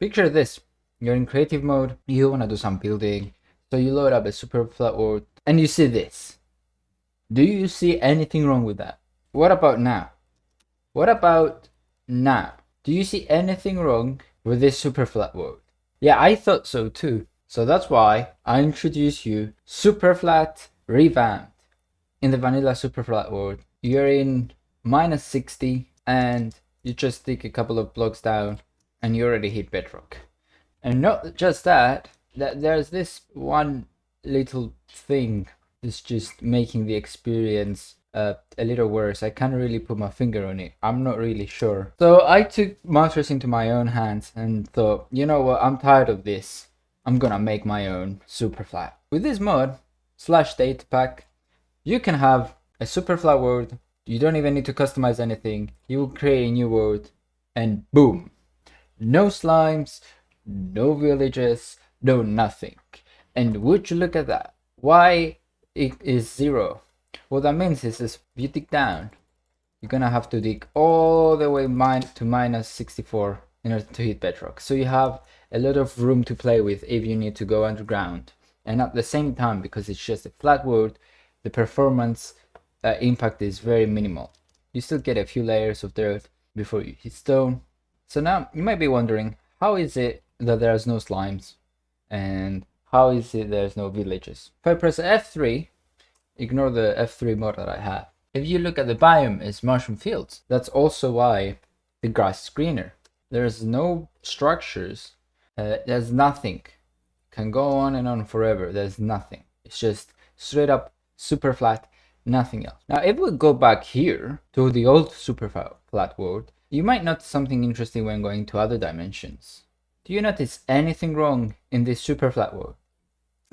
Picture this, you're in creative mode, you want to do some building, so you load up a Superflat world, and you see this. Do you see anything wrong with that? What about now? What about now? Do you see anything wrong with this Superflat world? Yeah, I thought so too. So that's why I introduce you Superflat Revamped. In the vanilla Superflat world, you're in -60 and you just dig a couple of blocks down and you already hit bedrock. And not just that, there's this one little thing that's just making the experience a little worse. I can't really put my finger on it. I'm not really sure. So I took matters into my own hands and thought, you know what, I'm tired of this. I'm gonna make my own Superflat. With this mod, /DATAPACK, you can have a Superflat world. You don't even need to customize anything. You will create a new world and boom. No slimes, no villages, no nothing. And would you look at that? Why it is 0? What that means is if you dig down, you're gonna have to dig all the way to -64 in order to hit bedrock. So you have a lot of room to play with if you need to go underground. And at the same time, because it's just a flat world, the performance impact is very minimal. You still get a few layers of dirt before you hit stone. So now you might be wondering, how is it that there's no slimes? And how is it there's no villages? If I press F3, ignore the F3 mod that I have. If you look at the biome, it's mushroom fields. That's also why the grass is greener. There's no structures. There's nothing. Can go on and on forever. There's nothing. It's just straight up super flat, nothing else. Now, if we go back here to the old Superflat world, you might notice something interesting when going to other dimensions. Do you notice anything wrong in this Superflat world?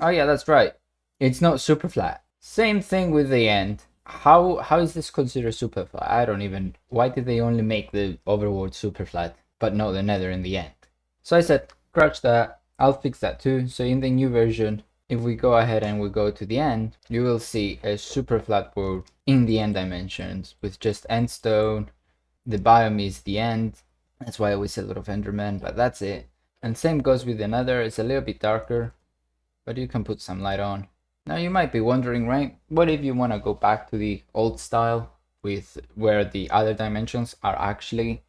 Oh yeah, that's right. It's not super flat. Same thing with the end. How is this considered super flat? I don't even. Why did they only make the overworld super flat, but not the nether in the end? So I said, scratch that. I'll fix that too. So in the new version, if we go ahead and we go to the end, you will see a super flat world in the end dimensions with just end stone. The biome is the end. That's why we see a lot of endermen, but that's it. And same goes with the nether. It's a little bit darker, but you can put some light on. Now you might be wondering, right, what if you want to go back to the old style with where the other dimensions are actually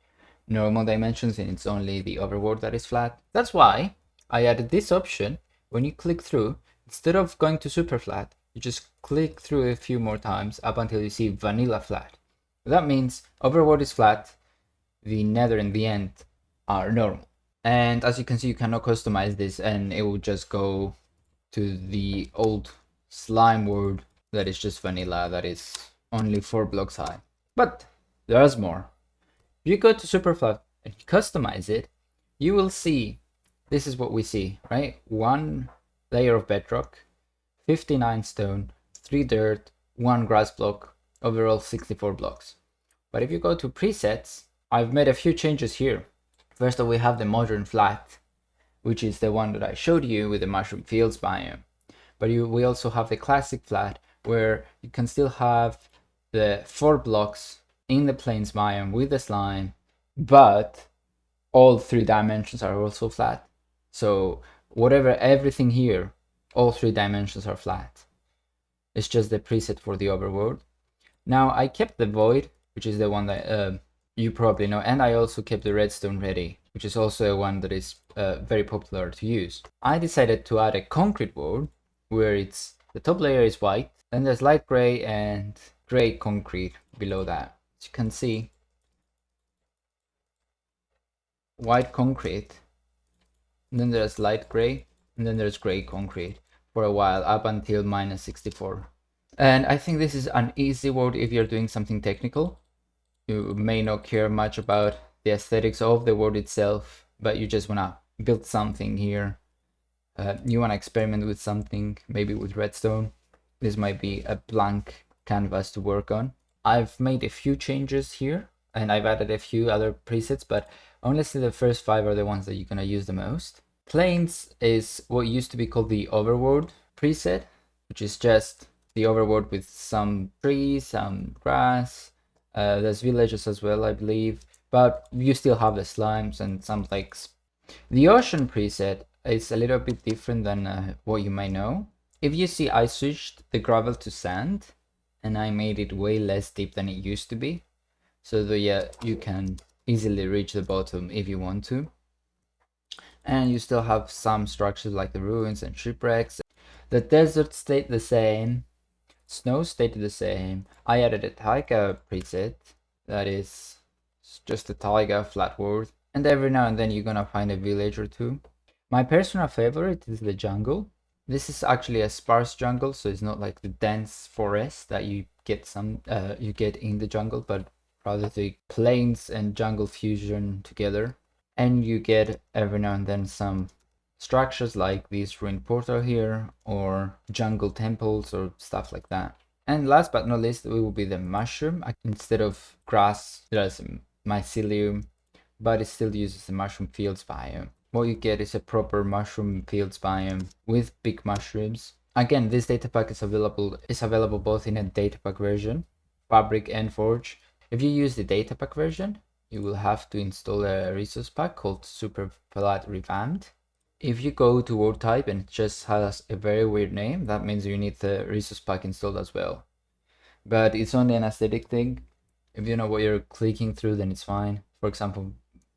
normal dimensions and it's only the overworld that is flat? That's why I added this option. When you click through, instead of going to super flat, you just click through a few more times up until you see vanilla flat. That means overworld is flat, the nether and the end are normal. And as you can see, you cannot customize this and it will just go to the old slime world that is just vanilla, that is only 4 blocks high. But there's more. If you go to Superflat and you customize it, you will see this is what we see, right? 1 layer of bedrock, 59 stone, 3 dirt, 1 grass block, overall 64 blocks. But if you go to presets, I've made a few changes here. First of all, we have the modern flat, which is the one that I showed you with the mushroom fields biome. But we also have the classic flat, where you can still have the 4 blocks in the plains biome with the slime, but all 3 dimensions are also flat. So everything here, all 3 dimensions are flat. It's just the preset for the overworld. Now I kept the void, which is the one that you probably know, and I also kept the redstone ready, which is also one that is very popular to use. I decided to add a concrete world where the top layer is white, then there's light gray and gray concrete below that. As you can see, white concrete, and then there's light gray, and then there's gray concrete for a while up until -64. And I think this is an easy world if you're doing something technical. You may not care much about the aesthetics of the world itself, but you just want to build something here. You want to experiment with something, maybe with redstone. This might be a blank canvas to work on. I've made a few changes here, and I've added a few other presets, but honestly the first 5 are the ones that you're going to use the most. Plains is what used to be called the overworld preset, which is just the overworld with some trees, some grass. There's villages as well, I believe, but you still have the slimes and some lakes. The ocean preset is a little bit different than what you might know. If you see, I switched the gravel to sand and I made it way less deep than it used to be. So that yeah, you can easily reach the bottom if you want to. And you still have some structures like the ruins and shipwrecks. The desert stayed the same. Snow stayed the same. I added a taiga preset that is just a taiga flat world. And every now and then you're gonna find a village or two. My personal favorite is the jungle. This is actually a sparse jungle, so it's not like the dense forest that you get in the jungle, but rather the plains and jungle fusion together. And you get every now and then some structures like this ruined portal here, or jungle temples or stuff like that. And last but not least, it will be the mushroom. Instead of grass, there's mycelium, but it still uses the mushroom fields biome. What you get is a proper mushroom fields biome with big mushrooms. Again, this data pack is available both in a data pack version, Fabric and Forge. If you use the data pack version, you will have to install a resource pack called Superflat Revamped. If you go to world type and it just has a very weird name, that means you need the resource pack installed as well. But it's only an aesthetic thing. If you know what you're clicking through, then it's fine. For example,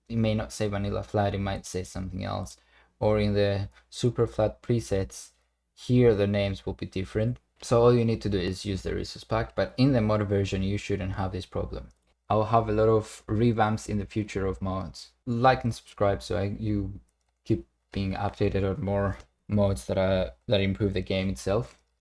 it may not say vanilla flat, it might say something else. Or in the super flat presets, here the names will be different. So all you need to do is use the resource pack, but in the mod version you shouldn't have this problem. I'll have a lot of revamps in the future of mods. Like and subscribe so you keep being updated on more mods that improve the game itself.